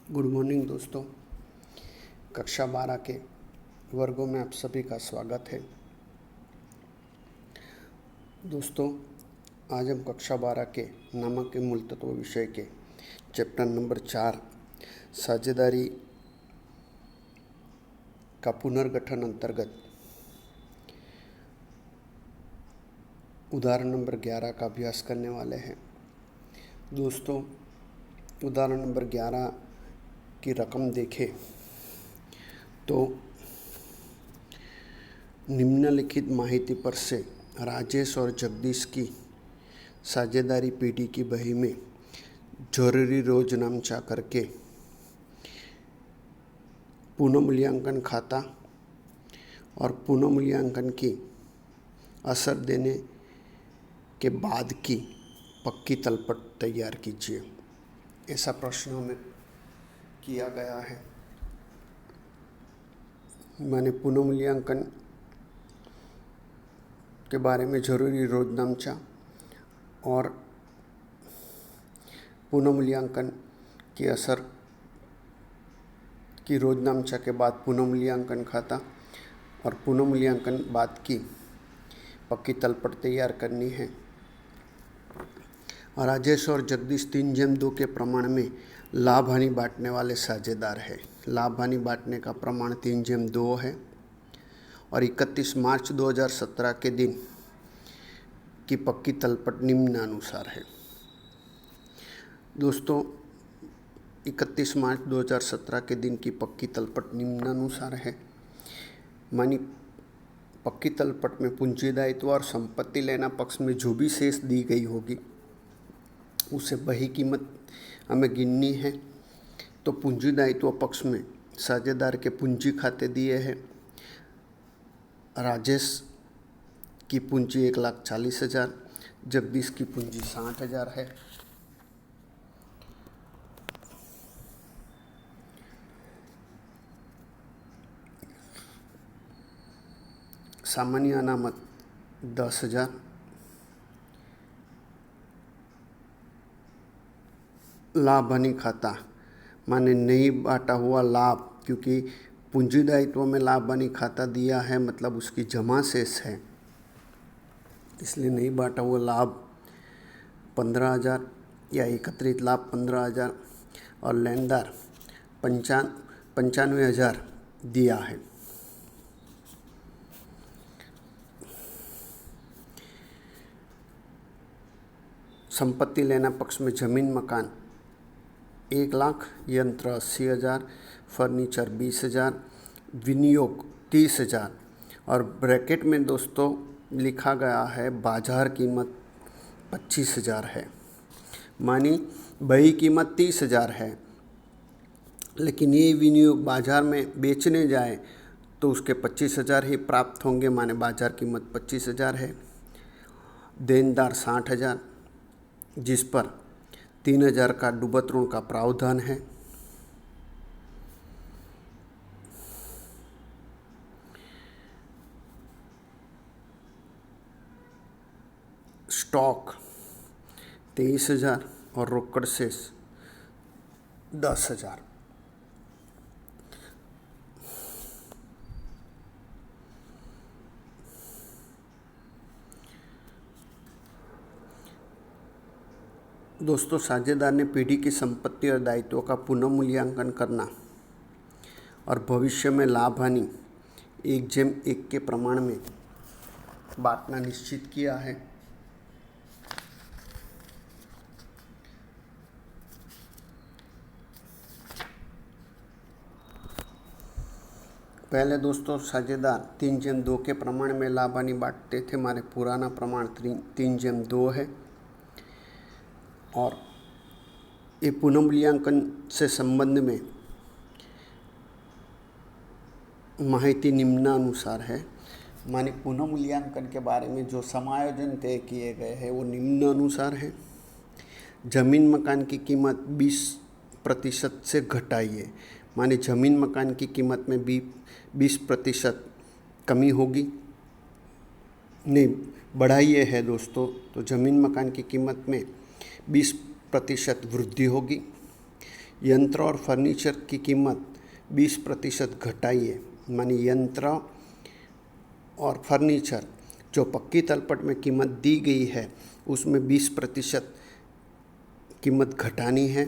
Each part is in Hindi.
गुड मॉर्निंग दोस्तों। कक्षा 12 के वर्गों में आप सभी का स्वागत है। दोस्तों, आज हम कक्षा 12 के नमक के मूल तत्व विषय के चैप्टर नंबर 4 साझेदारी का पुनर्गठन अंतर्गत उदाहरण नंबर 11 का अभ्यास करने वाले हैं। दोस्तों, उदाहरण नंबर 11 की रकम देखें तो निम्नलिखित माहिती पर से राजेश और जगदीश की साझेदारी पीढ़ी की बही में जरूरी रोजनामचा करके पुनर्मूल्यांकन खाता और पुनर्मूल्यांकन की असर देने के बाद की पक्की तलपट तैयार कीजिए। ऐसा प्रश्नों में किया गया है। मैंने पुनर्मूल्यांकन के बारे में जरूरी रोजनामचा और पुनर्मूल्यांकन की असर की रोजनामचा के बाद पुनर्मूल्यांकन खाता और पुनर्मूल्यांकन बाद की पक्की तलपट तैयार करनी है। राजेश और जगदीश 3:2 के प्रमाण में लाभ हानि बांटने वाले साझेदार है। लाभ हानि बांटने का प्रमाण 3:2 है और 31 मार्च 2017 के दिन की पक्की तलपट निम्नानुसार है। दोस्तों, 31 मार्च 2017 के दिन की पक्की तलपट निम्नानुसार है। मानी पक्की तलपट में पूंजी दायित्व और संपत्ति लेना पक्ष में जो भी शेष दी गई होगी उसे बही कीमत हमें गिननी है। तो पूंजी दायित्व पक्ष में साझेदार के पूंजी खाते दिए हैं। राजेश की पूंजी 1,40,000, जगदीश की पूंजी 60,000 है। सामान्य अनामत 10,000, लाभ हानि खाता माने नहीं बांटा हुआ लाभ, क्योंकि पूंजी दायित्व में लाभ हानि खाता दिया है मतलब उसकी जमा शेष है, इसलिए नहीं बांटा हुआ लाभ 15,000 या एकत्रित लाभ 15,000 और लेनदार 95,000 दिया है। संपत्ति लेना पक्ष में जमीन मकान 1,00,000, यंत्र 80,000, फर्नीचर 20,000, विनियोग 30,000 और ब्रैकेट में दोस्तों लिखा गया है बाजार कीमत 25,000 है। मानी बही कीमत 30,000 है, लेकिन ये विनियोग बाजार में बेचने जाए तो उसके 25,000 ही प्राप्त होंगे, माने बाजार कीमत 25,000 है। देनदार 60,000, जिस पर 3,000 का डूबत ऋण का प्रावधान है। स्टॉक 23,000 और रोकड़ शेष 10,000। दोस्तों, साझेदार ने पीढ़ी की संपत्ति और दायित्वों का पुनर्मूल्यांकन करना और भविष्य में लाभ हानि 1:1 के प्रमाण में बांटना निश्चित किया है। पहले दोस्तों साझेदार 3:2 के प्रमाण में लाभ हानि बांटते थे। हमारे पुराना प्रमाण 3:2 है और ये पुनर्मूल्यांकन से संबंध में माहिती निम्नानुसार है। माने पुनर्मूल्यांकन के बारे में जो समायोजन तय किए गए हैं वो निम्नानुसार है। जमीन मकान की कीमत 20% से घटाइए। माने जमीन मकान की कीमत में 20% कमी होगी, नहीं बढ़ाइए है दोस्तों, तो जमीन मकान की कीमत में 20% वृद्धि होगी। यंत्र और फर्नीचर की कीमत 20% घटाइए। माने यंत्र और फर्नीचर जो पक्की तलपट में कीमत दी गई है उसमें 20% कीमत घटानी है।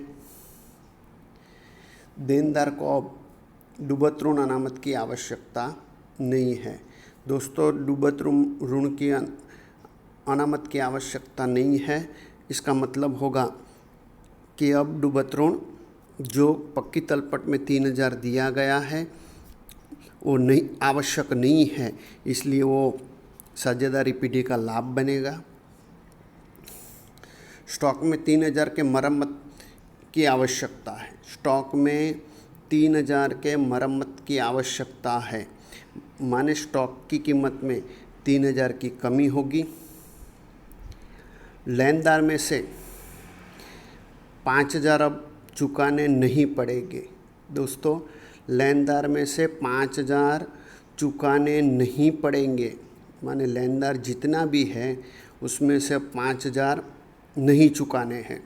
देनदार को अब डूबत ऋण अनामत की आवश्यकता नहीं है। दोस्तों, डूबत ऋण की अनामत की आवश्यकता नहीं है। इसका मतलब होगा कि अब डूबत ऋण जो पक्की तलपट में 3000 दिया गया है वो नहीं आवश्यक नहीं है, इसलिए वो साझेदारी पीढ़ी का लाभ बनेगा। स्टॉक में 3000 के मरम्मत की आवश्यकता है। स्टॉक में 3000 के मरम्मत की आवश्यकता है, माने स्टॉक की कीमत में 3000 की कमी होगी। लेनदार में से 5000 अब चुकाने नहीं पड़ेंगे। दोस्तों, लेनदार में से 5000 चुकाने नहीं पड़ेंगे, माने लेनदार जितना भी है उसमें से 5000 नहीं चुकाने हैं।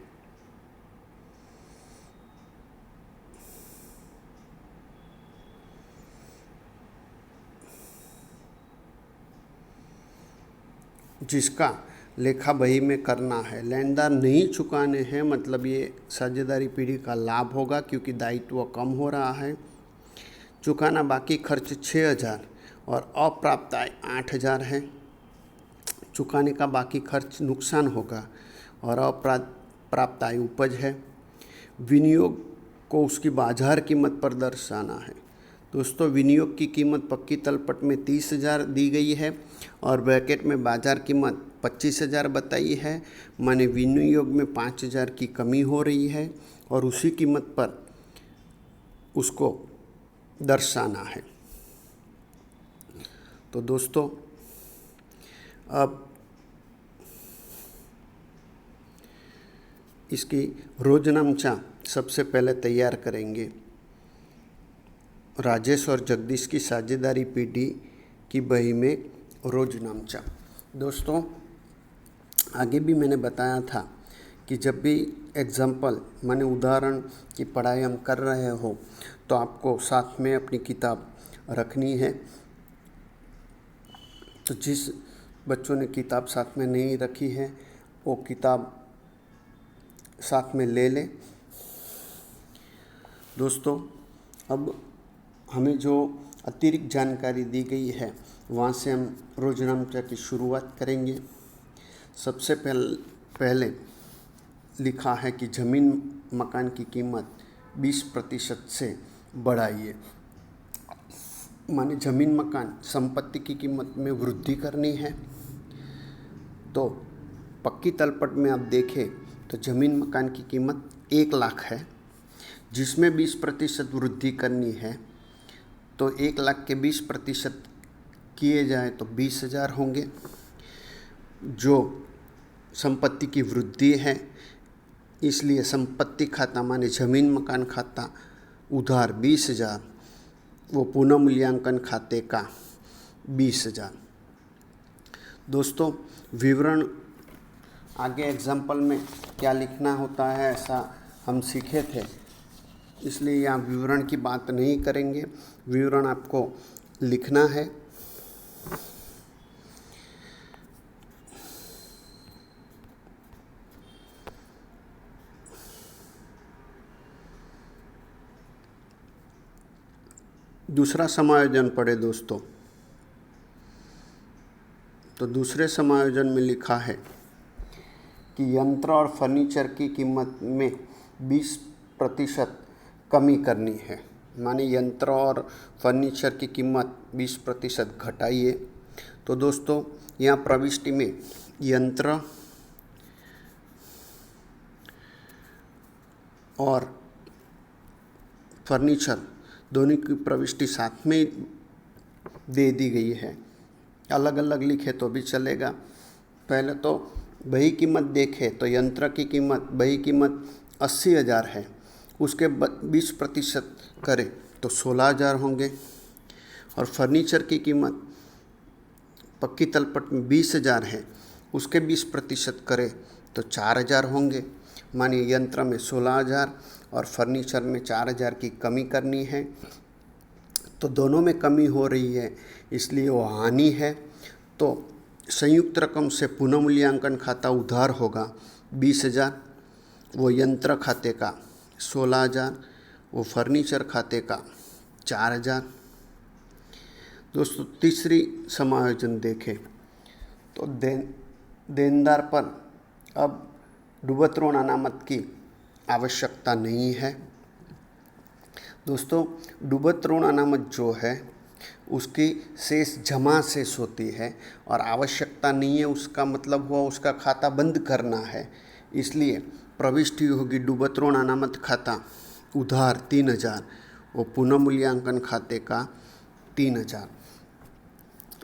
जिसका लेखा बही में करना है। लेनदार नहीं चुकाने हैं मतलब ये साझेदारी पीढ़ी का लाभ होगा क्योंकि दायित्व कम हो रहा है। चुकाना बाकी खर्च 6000 और अप्राप्त आय 8000 है। चुकाने का बाकी खर्च नुकसान होगा और अप्राप्त आय उपज है। विनियोग को उसकी बाजार कीमत पर दर्शाना है। दोस्तों, विनियोग की कीमत पक्की तलपट में 30,000 दी गई है और ब्रैकेट में बाजार कीमत 25,000 बताई है, माने विनियोग में 5,000 की कमी हो रही है और उसी कीमत पर उसको दर्शाना है। तो दोस्तों, अब इसकी रोजनामचा सबसे पहले तैयार करेंगे। राजेश और जगदीश की साझेदारी पीढ़ी की बही में रोजनामचा। दोस्तों, आगे भी मैंने बताया था कि जब भी एग्जाम्पल माने उदाहरण की पढ़ाई हम कर रहे हो तो आपको साथ में अपनी किताब रखनी है। तो जिस बच्चों ने किताब साथ में नहीं रखी है वो किताब साथ में ले लें। दोस्तों, अब हमें जो अतिरिक्त जानकारी दी गई है वहाँ से हम रोजनामचा की शुरुआत करेंगे। सबसे पहले लिखा है कि ज़मीन मकान की कीमत 20% से बढ़ाइए। माने ज़मीन मकान संपत्ति की कीमत में वृद्धि करनी है। तो पक्की तलपट में आप देखें तो ज़मीन मकान की कीमत 1 लाख है, जिसमें 20% वृद्धि करनी है। तो 1 लाख के 20% किए जाए तो 20,000 होंगे। जो संपत्ति की वृद्धि है इसलिए संपत्ति खाता माने ज़मीन मकान खाता उधार 20,000, वो पुनः मूल्यांकन खाते का 20,000। दोस्तों, विवरण आगे एग्जाम्पल में क्या लिखना होता है ऐसा हम सीखे थे, इसलिए यहाँ विवरण की बात नहीं करेंगे। विवरण आपको लिखना है। दूसरा समायोजन पढ़े दोस्तों। तो दूसरे समायोजन में लिखा है कि यंत्र और फर्नीचर की कीमत में 20% कमी करनी है। माने यंत्र और फर्नीचर की कीमत 20% घटाइए। तो दोस्तों, यहाँ प्रविष्टि में यंत्र और फर्नीचर दोनों की प्रविष्टि साथ में दे दी गई है। अलग अलग लिखे तो भी चलेगा। पहले तो बही कीमत देखें तो यंत्र की कीमत बही कीमत 80,000 है, उसके 20% करें तो 16,000 होंगे। और फर्नीचर की कीमत पक्की तलपट में 20,000 है, उसके 20% करें तो 4,000 होंगे। मानिए यंत्र में 16,000 और फर्नीचर में 4000 की कमी करनी है। तो दोनों में कमी हो रही है, इसलिए वो हानि है। तो संयुक्त रकम से पुनः मूल्यांकन खाता उधार होगा 20,000, वो यंत्र खाते का 16,000, वो फर्नीचर खाते का 4,000। दोस्तों तीसरी समायोजन देखें तो देनदार पर अब डूबत ऋण अनामत की आवश्यकता नहीं है। दोस्तों डूबत ऋण अनामत जो है उसकी शेष जमा शेष होती है और आवश्यकता नहीं है, उसका मतलब हुआ उसका खाता बंद करना है। इसलिए प्रविष्टि होगी डूबत ऋण अनामत खाता उधार 3,000, वो पुनः मूल्यांकन खाते का 3,000।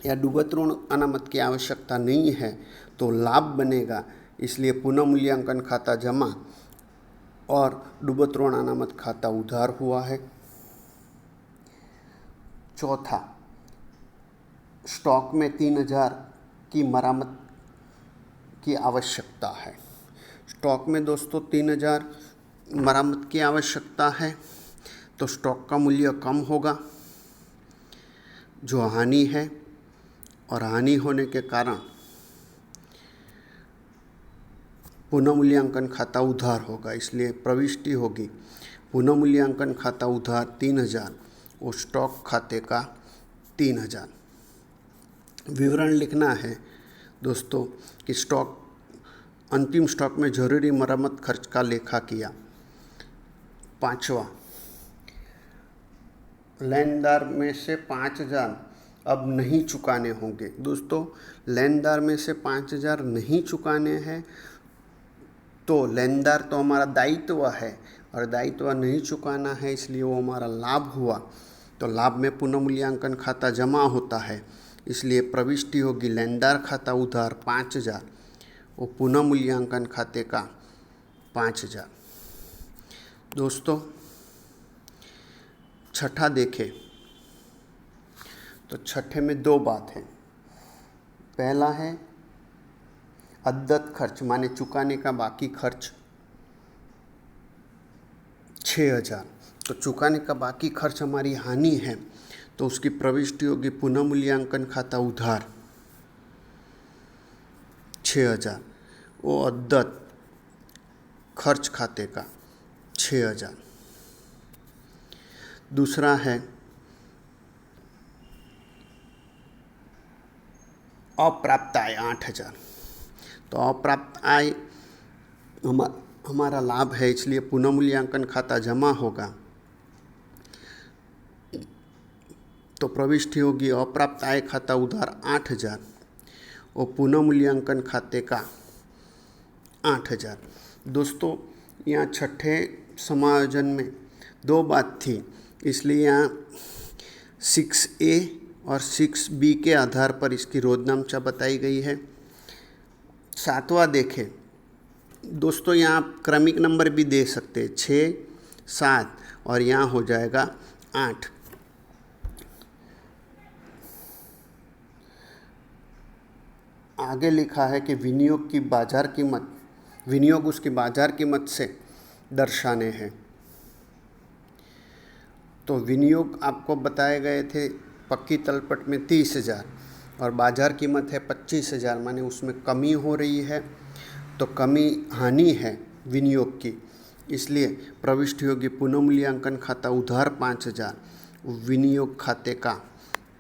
या डूबत ऋण अनामत की आवश्यकता नहीं है तो लाभ बनेगा, इसलिए पुनः मूल्यांकन खाता जमा और डूबत ऋण अनामत खाता उधार हुआ है। चौथा, स्टॉक में 3,000 की मरम्मत की आवश्यकता है। स्टॉक में दोस्तों 3,000 मरम्मत की आवश्यकता है, तो स्टॉक का मूल्य कम होगा, जो हानि है, और हानि होने के कारण पुनः मूल्यांकन खाता उधार होगा। इसलिए प्रविष्टि होगी पुनः मूल्यांकन खाता उधार 3,000, वो स्टॉक खाते का 3,000। विवरण लिखना है दोस्तों कि स्टॉक अंतिम स्टॉक में जरूरी मरम्मत खर्च का लेखा किया। पांचवा, लेनदार में से 5,000 अब नहीं चुकाने होंगे। दोस्तों लेनदार में से 5,000 नहीं चुकाने हैं, तो लेनदार तो हमारा दायित्व है और दायित्व नहीं चुकाना है, इसलिए वो हमारा लाभ हुआ। तो लाभ में पुनः मूल्यांकन खाता जमा होता है, इसलिए प्रविष्टि होगी लेनदार खाता उधार 5,000, वो पुनः मूल्यांकन खाते का 5,000। दोस्तों छठा देखें तो छठे में 2 बात है। पहला है अद्यत खर्च, माने चुकाने का बाकी खर्च 6,000। तो चुकाने का बाकी खर्च हमारी हानि है, तो उसकी प्रविष्टि होगी पुनः मूल्यांकन खाता उधार 6,000, वो अद्यत खर्च खाते का 6,000। दूसरा है अप्राप्त आय 8,000। तो अप्राप्त आय हमारा लाभ है, इसलिए पुनः मूल्यांकन खाता जमा होगा। तो प्रविष्टि होगी अप्राप्त आय खाता उधार 8,000, वो पुनः मूल्यांकन खाते का 8,000। दोस्तों यहाँ छठे समायोजन में 2 बात थी, इसलिए यहाँ 6A और 6B के आधार पर इसकी रोजनामचा बताई गई है। 7वां देखें दोस्तों, यहाँ आप क्रमिक नंबर भी दे सकते हैं 6, 7 और यहाँ हो जाएगा 8। आगे लिखा है कि विनियोग की बाजार कीमत, विनियोग उसकी बाजार कीमत से दर्शाने हैं। तो विनियोग आपको बताए गए थे पक्की तलपट में 30,000 और बाजार कीमत है 25,000, माने उसमें कमी हो रही है, तो कमी हानि है विनियोग की, इसलिए प्रविष्टि होगी पुनः मूल्यांकन खाता उधार 5,000, विनियोग खाते का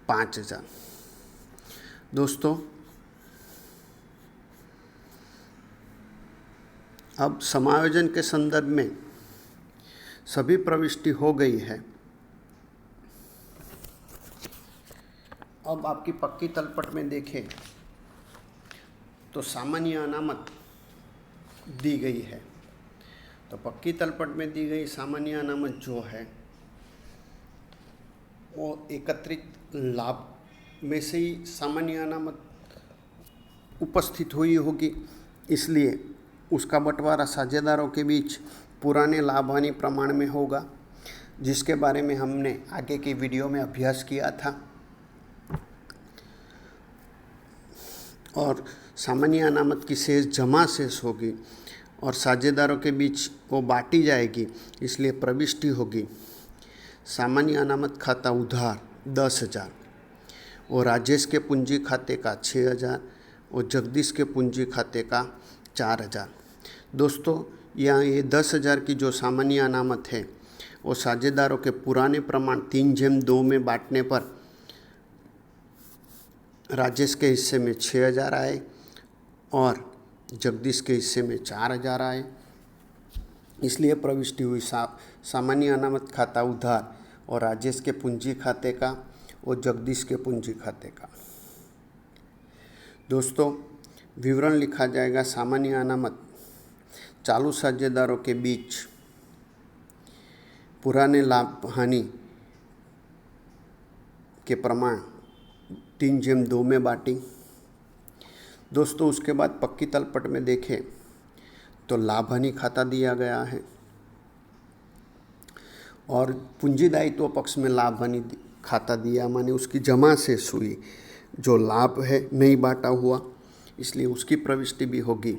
5,000। दोस्तों अब समायोजन के संदर्भ में सभी प्रविष्टि हो गई है। अब आपकी पक्की तलपट में देखें तो सामान्य अनामत दी गई है। तो पक्की तलपट में दी गई सामान्य अनामत जो है वो एकत्रित लाभ में से ही सामान्य अनामत उपस्थित हुई होगी, इसलिए उसका बंटवारा साझेदारों के बीच पुराने लाभ हानि प्रमाण में होगा, जिसके बारे में हमने आगे की वीडियो में अभ्यास किया था। और सामान्य अनामत की शेष जमा शेष होगी और साझेदारों के बीच वो बांटी जाएगी, इसलिए प्रविष्टि होगी सामान्य अनामत खाता उधार 10,000 और राजेश के पूंजी खाते का 6,000 और जगदीश के पूंजी खाते का 4,000। दोस्तों, यहाँ ये 10,000 की जो सामान्य अनामत है वो साझेदारों के पुराने प्रमाण 3/2 में बांटने पर राजेश के हिस्से में 6,000 आए और जगदीश के हिस्से में 4,000 आए, इसलिए प्रविष्टि हुई सामान्य अनामत खाता उधार और राजेश के पूंजी खाते का और जगदीश के पूंजी खाते का। दोस्तों, विवरण लिखा जाएगा सामान्य अनामत चालू साझेदारों के बीच पुराने लाभ हानि के प्रमाण 3/2 में बांटी। दोस्तों, उसके बाद पक्की तलपट में देखें तो लाभ हानि खाता दिया गया है और पूंजी दायित्व पक्ष में लाभ हानि खाता दिया, माने उसकी जमा से हुई जो लाभ है नहीं बांटा हुआ, इसलिए उसकी प्रविष्टि भी होगी।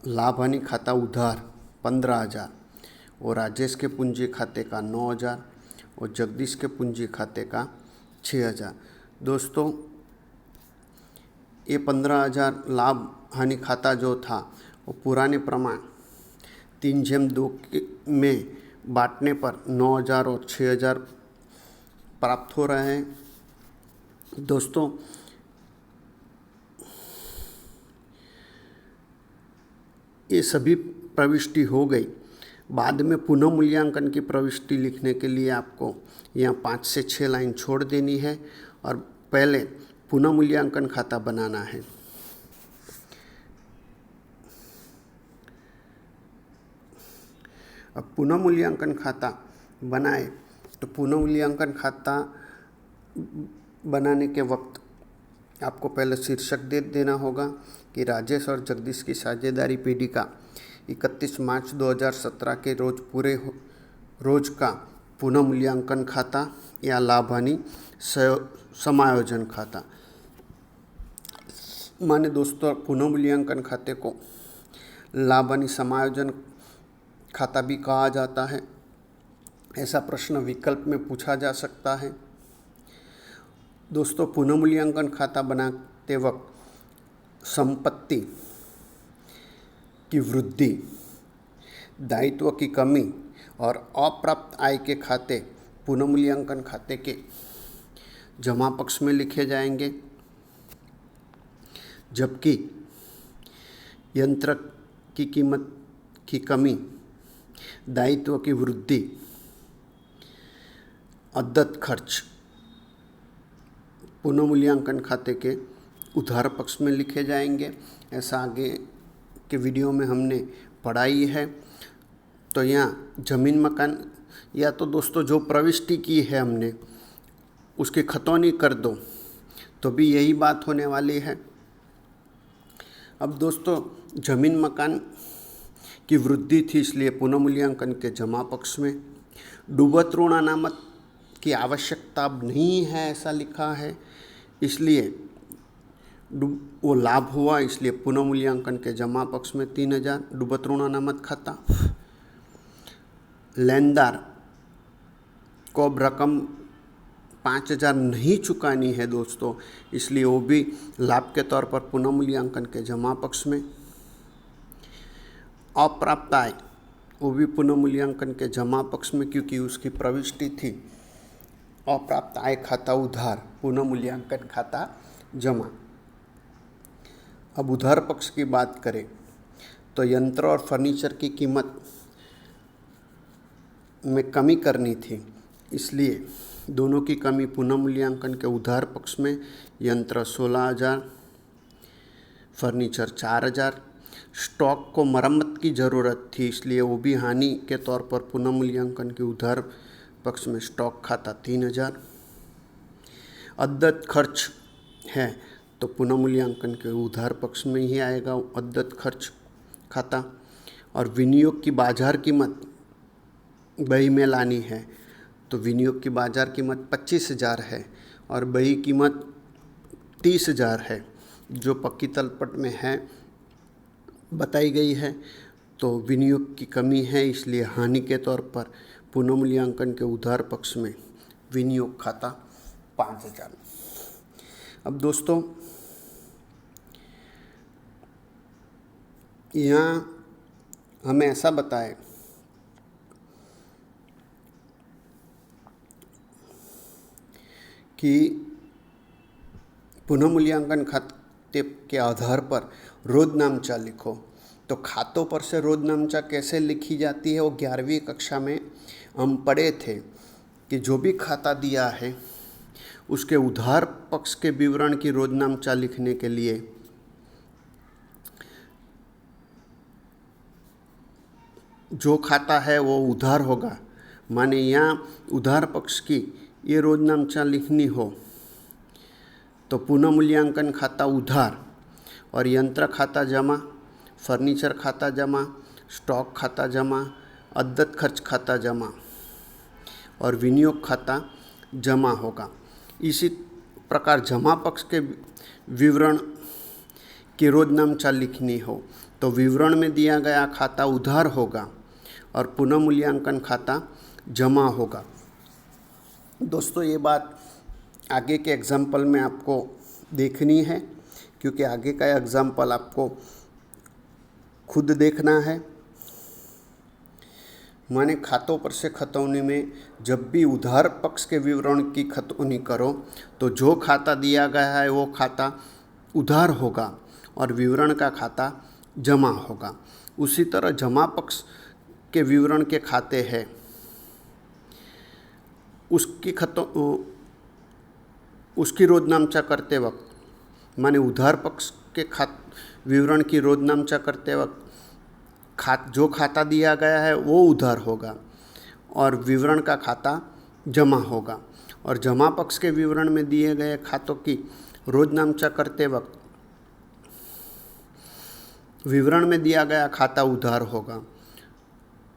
लाभ हानि खाता उधार 15,000 और राजेश के पूंजी खाते का 9,000 और जगदीश के पूंजी खाते का 6,000। दोस्तों, ये 15,000 लाभ हानि खाता जो था वो पुराने प्रमाण 3/2 में बांटने पर 9,000 और 6,000 प्राप्त हो रहे हैं। दोस्तों, ये सभी प्रविष्टि हो गई। बाद में पुनः मूल्यांकन की प्रविष्टि लिखने के लिए आपको यहाँ 5 से 6 लाइन छोड़ देनी है और पहले पुनः मूल्यांकन खाता बनाना है। अब पुनः मूल्यांकन खाता बनाए तो पुनः मूल्यांकन खाता बनाने के वक्त आपको पहले शीर्षक दे देना होगा कि राजेश और जगदीश की साझेदारी पीढ़ी का 31 मार्च 2017 के रोज पूरे रोज का पुनः मूल्यांकन खाता या लाभ हानि समायोजन खाता। माने दोस्तों, पुनः मूल्यांकन खाते को लाभ हानि समायोजन खाता भी कहा जाता है। ऐसा प्रश्न विकल्प में पूछा जा सकता है। दोस्तों, पुनः मूल्यांकन खाता बनाते वक्त संपत्ति की वृद्धि, दायित्व की कमी और अप्राप्त आय के खाते पुनः मूल्यांकन खाते के जमा पक्ष में लिखे जाएंगे, जबकि यंत्र की कीमत की कमी, दायित्व की वृद्धि, अद्यत खर्च पुनः मूल्यांकन खाते के उधार पक्ष में लिखे जाएंगे। ऐसा आगे के वीडियो में हमने पढ़ाई है। तो यहाँ जमीन मकान या तो दोस्तों जो प्रविष्टि की है हमने उसकी खतौनी कर दो तो भी यही बात होने वाली है। अब दोस्तों, जमीन मकान की वृद्धि थी, इसलिए पुनः मूल्यांकन के जमा पक्ष में। डूबत ऋण अनामत की आवश्यकता अब नहीं है ऐसा लिखा है, इसलिए वो लाभ हुआ, इसलिए पुनः मूल्यांकन के जमा पक्ष में 3,000 डूबत ऋण अनामत खाता। लेनदार को अब रकम 5,000 नहीं चुकानी है दोस्तों, इसलिए वो भी लाभ के तौर पर पुनः मूल्यांकन के जमा पक्ष में। अप्राप्त आय वो भी पुनः मूल्यांकन के जमा पक्ष में, क्योंकि उसकी प्रविष्टि थी अप्राप्त आय खाता उधार, पुनः मूल्यांकन खाता जमा। अब उधार पक्ष की बात करें तो यंत्र और फर्नीचर की कीमत में कमी करनी थी, इसलिए दोनों की कमी पुनः मूल्यांकन के उधार पक्ष में। यंत्र 16,000, फर्नीचर 4,000। स्टॉक को मरम्मत की ज़रूरत थी, इसलिए वो भी हानि के तौर पर पुनः मूल्यांकन के उधार पक्ष में स्टॉक खाता 3,000। अद्यत खर्च है तो पुनः मूल्यांकन के उधार पक्ष में ही आएगा अद्यत खर्च खाता। और विनियोग की बाजार कीमत बही में लानी है तो विनियोग की बाजार कीमत 25,000 है और बही कीमत 30,000 है, जो पक्की तलपट में है बताई गई है, तो विनियोग की कमी है, इसलिए हानि के तौर पर पुनर्मूल्यांकन के उधार पक्ष में विनियोग खाता 5,000। अब दोस्तों यहाँ हमें ऐसा बताए कि पुनर्मूल्यांकन खाते के आधार पर रोजनामचा लिखो। तो खातों पर से रोजनामचा कैसे लिखी जाती है वो 11वीं कक्षा में हम पढ़े थे कि जो भी खाता दिया है उसके उधार पक्ष के विवरण की रोजनामचा लिखने के लिए जो खाता है वो उधार होगा। माने यहाँ उधार पक्ष की ये रोजनामचा लिखनी हो तो पुनर्मूल्यांकन खाता उधार और यंत्र खाता जमा, फर्नीचर खाता जमा, स्टॉक खाता जमा, अद्यत खर्च खाता जमा और विनियोग खाता जमा होगा। इसी प्रकार जमा पक्ष के विवरण की रोजनामचा लिखनी हो तो विवरण में दिया गया खाता उधार होगा और पुनर्मूल्यांकन खाता जमा होगा। दोस्तों ये बात आगे के एग्जाम्पल में आपको देखनी है, क्योंकि आगे का एग्जाम्पल आपको खुद देखना है। माने खातों पर से खतौनी में जब भी उधार पक्ष के विवरण की खतौनी करो तो जो खाता दिया गया है वो खाता उधार होगा और विवरण का खाता जमा होगा। उसी तरह जमा पक्ष के विवरण के खाते हैं उसकी रोजनामचा करते वक्त, माने उधार पक्ष के विवरण की रोजनामचा करते वक्त जो खाता दिया गया है वो उधार होगा और विवरण का खाता जमा होगा। और जमा पक्ष के विवरण में दिए गए खातों की रोजनामचा करते वक्त विवरण में दिया गया खाता उधार होगा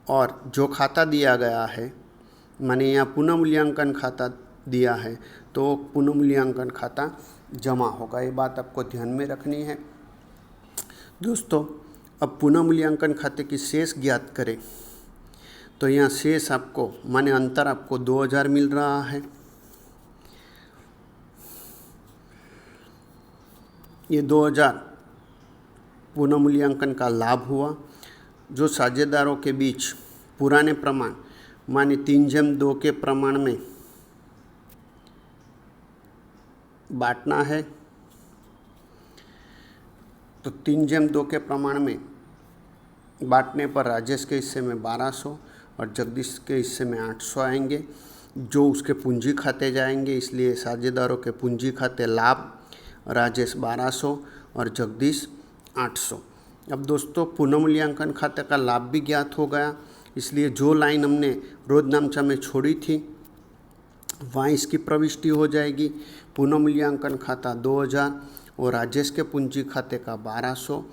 और जो खाता दिया गया है, माने यहाँ पुनर्मूल्यांकन खाता दिया है तो पुनर्मूल्यांकन खाता जमा होगा। ये बात आपको ध्यान में रखनी है। दोस्तों अब पुनर्मूल्यांकन खाते की शेष ज्ञात करें तो यहाँ शेष आपको माने अंतर आपको 2,000 मिल रहा है। ये 2,000 पुनर्मूल्यांकन का लाभ हुआ जो साझेदारों के बीच पुराने प्रमाण माने 3/2 के प्रमाण में बांटना है। तो 3/2 के प्रमाण में बांटने पर राजेश के हिस्से में 1,200 और जगदीश के हिस्से में 800 आएंगे जो उसके पूंजी खाते जाएंगे। इसलिए साझेदारों के पूंजी खाते लाभ राजेश 1,200 और जगदीश 800। अब दोस्तों पुनर्मूल्यांकन खाते का लाभ भी ज्ञात हो गया, इसलिए जो लाइन हमने रोजनामचा में छोड़ी थी वहाँ इसकी प्रविष्टि हो जाएगी। पुनर्मूल्यांकन खाता 2,000 और राजेश के पूंजी खाते का 1,200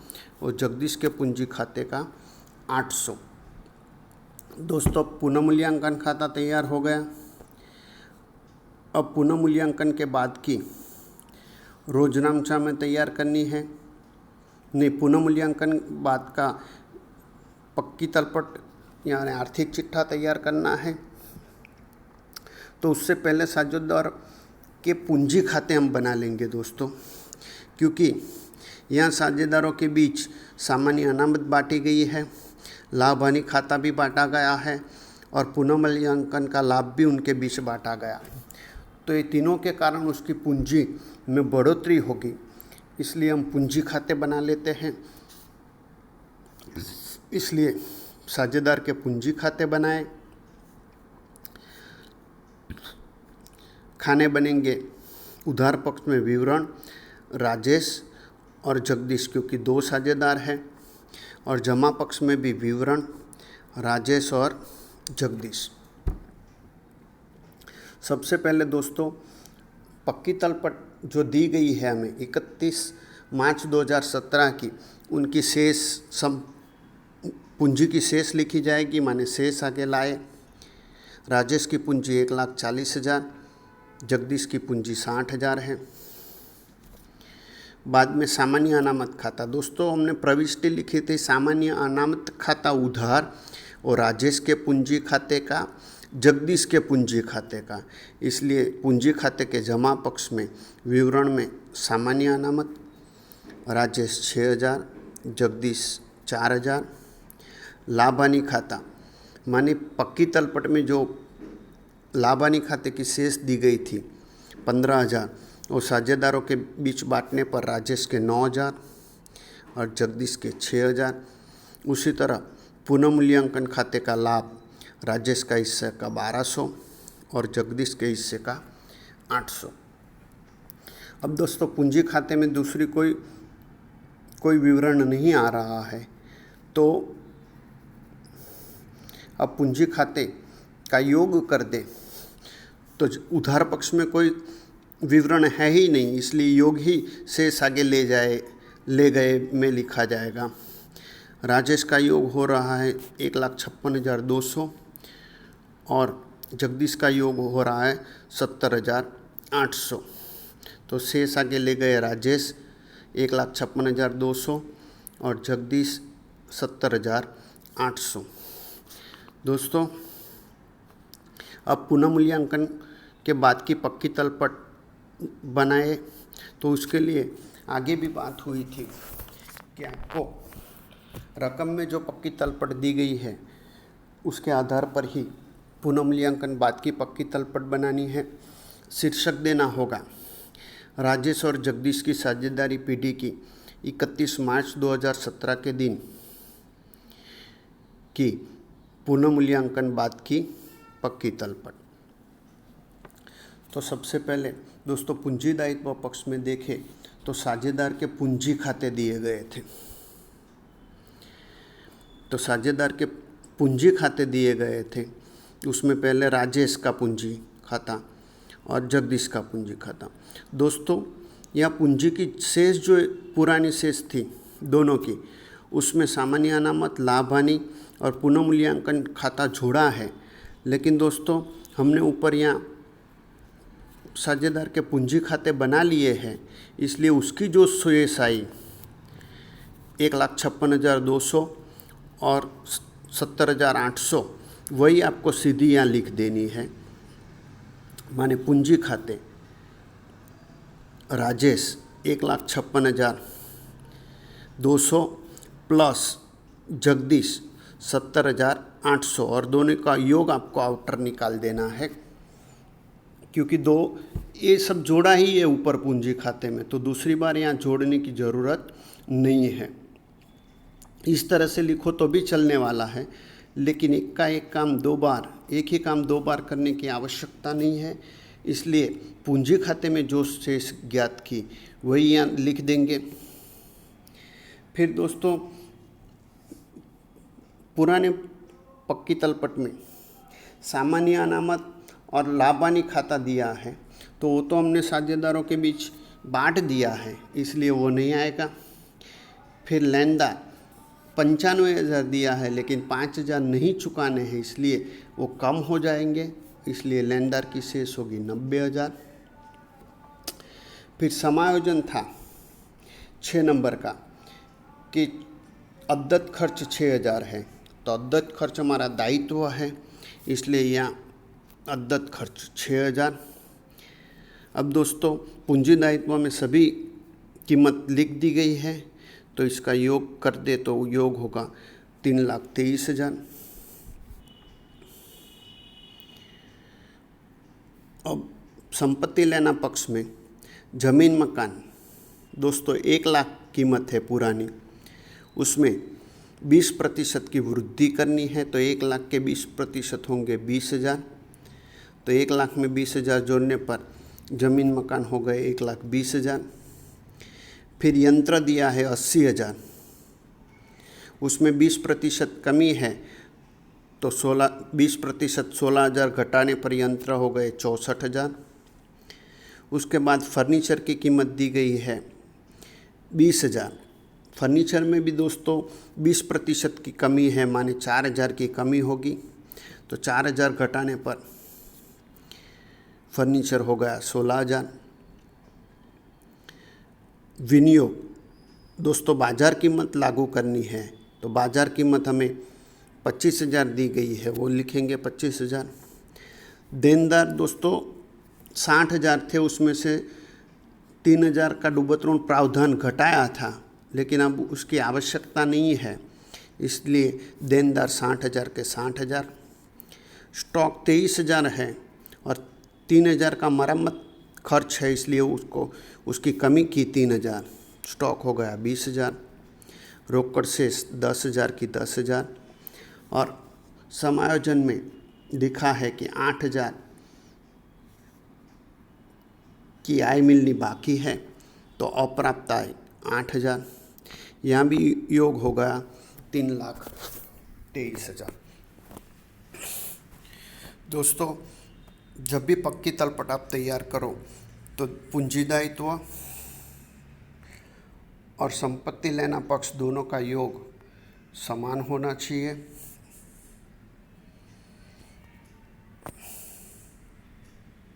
और जगदीश के पूंजी खाते का 800। दोस्तों पुनर्मूल्यांकन खाता तैयार हो गया। अब पुनर्मूल्यांकन के बाद की रोजनामचा में तैयार करनी है, नहीं पुनर्मूल्यांकन बाद का पक्की तलपट यानी आर्थिक चिट्ठा तैयार करना है। तो उससे पहले साझेदार के पूंजी खाते हम बना लेंगे दोस्तों, क्योंकि यहाँ साझेदारों के बीच सामान्य अनामत बांटी गई है, लाभ हानि खाता भी बांटा गया है और पुनर्मूल्यांकन का लाभ भी उनके बीच बांटा गया। तो ये तीनों के कारण उसकी पूंजी में बढ़ोतरी होगी, इसलिए हम पूंजी खाते बना लेते हैं। इसलिए साझेदार के पूंजी खाते बनाए। खाने बनेंगे उधार पक्ष में विवरण राजेश और जगदीश, क्योंकि 2 साझेदार हैं, और जमा पक्ष में भी विवरण राजेश और जगदीश। सबसे पहले दोस्तों पक्की तलपट जो दी गई है हमें 31 मार्च 2017 की, उनकी शेष पूंजी की शेष लिखी जाएगी, माने शेष आगे लाए। राजेश की पूंजी 1,40,000, जगदीश की पूंजी 60,000 है। बाद में सामान्य अनामत खाता। दोस्तों हमने प्रविष्टि लिखी थी सामान्य अनामत खाता उधार और राजेश के पूंजी खाते का, जगदीश के पूंजी खाते का, इसलिए पूंजी खाते के जमा पक्ष में विवरण में सामान्य अनामत राजेश 6000, जगदीश 4000। लाभ हानि खाता माने पक्की तलपट में जो लाभ हानि खाते की शेष दी गई थी 15,000 और साझेदारों के बीच बांटने पर राजेश के 9,000 और जगदीश के 6,000। उसी तरह पुनर्मूल्यांकन खाते का लाभ राजेश का हिस्से का 1200 और जगदीश के हिस्से का 800। अब दोस्तों पूंजी खाते में दूसरी कोई विवरण नहीं आ रहा है, तो अब पूंजी खाते का योग कर दे तो उधार पक्ष में कोई विवरण है ही नहीं, इसलिए योग ही शेष आगे ले गए में लिखा जाएगा। राजेश का योग हो रहा है 1,56,200 और जगदीश का योग हो रहा है 70,800। तो शेष आगे ले गए राजेश 1,56,200 और जगदीश 70,800। दोस्तों अब पुनः मूल्यांकन के बाद की पक्की तलपट बनाए, तो उसके लिए आगे भी बात हुई थी कि आपको रकम में जो पक्की तलपट दी गई है उसके आधार पर ही पुनः मूल्यांकन बाद की पक्की तलपट बनानी है। शीर्षक देना होगा राजेश और जगदीश की साझेदारी पीढ़ी की 31 मार्च 2017 के दिन की पुनः मूल्यांकन बाद की पक्की तलपट। तो सबसे पहले दोस्तों पूंजी दायित्व पक्ष में देखें तो साझेदार के पूंजी खाते दिए गए थे। तो साझेदार के पूंजी खाते दिए गए थे, उसमें पहले राजेश का पूंजी खाता और जगदीश का पूंजी खाता। दोस्तों यह पूंजी की शेष जो पुरानी शेष थी दोनों की, उसमें सामान्य अनामत, लाभ हानि और पुनः मूल्यांकन खाता जोड़ा है, लेकिन दोस्तों हमने ऊपर यहाँ साझेदार के पूंजी खाते बना लिए हैं, इसलिए उसकी जो शेष आई 1,56,200 और 70,800 वही आपको सीधी यहाँ लिख देनी है। माने पूंजी खाते राजेश 1,56,200 प्लस जगदीश 70,800 और दोनों का योग आपको आउटर निकाल देना है, क्योंकि ये सब जोड़ा ही है ऊपर पूंजी खाते में, तो दूसरी बार यहाँ जोड़ने की ज़रूरत नहीं है। इस तरह से लिखो तो भी चलने वाला है, लेकिन एक ही काम दो बार करने की आवश्यकता नहीं है, इसलिए पूंजी खाते में जो शेष ज्ञात की वही यहाँ लिख देंगे। फिर दोस्तों पुराने पक्की तलपट में सामान्य अनामत और लाभ हानि खाता दिया है, तो वो तो हमने साझेदारों के बीच बांट दिया है, इसलिए वो नहीं आएगा। फिर लेनदार 95,000 दिया है, लेकिन 5,000 नहीं चुकाने हैं, इसलिए वो कम हो जाएंगे, इसलिए लेनदार की शेष होगी 90,000। फिर समायोजन था 6 नंबर का कि अद्यत खर्च 6,000 है, तो अद्यत खर्च हमारा दायित्व है, इसलिए यहाँ अद्यत खर्च 6,000। अब दोस्तों पूंजी दायित्व में सभी कीमत लिख दी गई है, तो इसका योग कर दे तो योग होगा 3,23,000। अब संपत्ति लेना पक्ष में जमीन मकान दोस्तों 1 लाख कीमत है पुरानी, उसमें 20% की वृद्धि करनी है, तो 1 लाख के 20% होंगे 20,000। तो 1 लाख में 20,000 जोड़ने पर ज़मीन मकान हो गए 1,20,000। फिर यंत्र दिया है 80,000, उसमें 20% कमी है, तो 20% 16,000 घटाने पर यंत्र हो गए 64,000। उसके बाद फर्नीचर की कीमत दी गई है 20,000। फर्नीचर में भी दोस्तों 20% की कमी है, माने 4,000 की कमी होगी, तो 4,000 घटाने पर फर्नीचर हो गया 16,000। विनियोग, दोस्तों बाज़ार कीमत लागू करनी है तो बाज़ार कीमत हमें 25,000 दी गई है, वो लिखेंगे 25,000। देनदार दोस्तों 60,000 थे, उसमें से 3,000 का डूबत ऋण प्रावधान घटाया था, लेकिन अब उसकी आवश्यकता नहीं है, इसलिए देनदार 60,000 के 60,000। स्टॉक 23,000 है और 3,000 का मरम्मत खर्च है, इसलिए उसकी कमी की 3,000, स्टॉक हो गया 20,000। रोकड़ शेष 10,000 की 10,000 और समायोजन में लिखा है कि 8,000 की आय मिलनी बाकी है, तो अप्राप्त आय 8,000। यहाँ भी योग हो गया 3,23,000। दोस्तों जब भी पक्की तलपट आप तैयार करो तो पूंजी दायित्व और संपत्ति लेना पक्ष दोनों का योग समान होना चाहिए।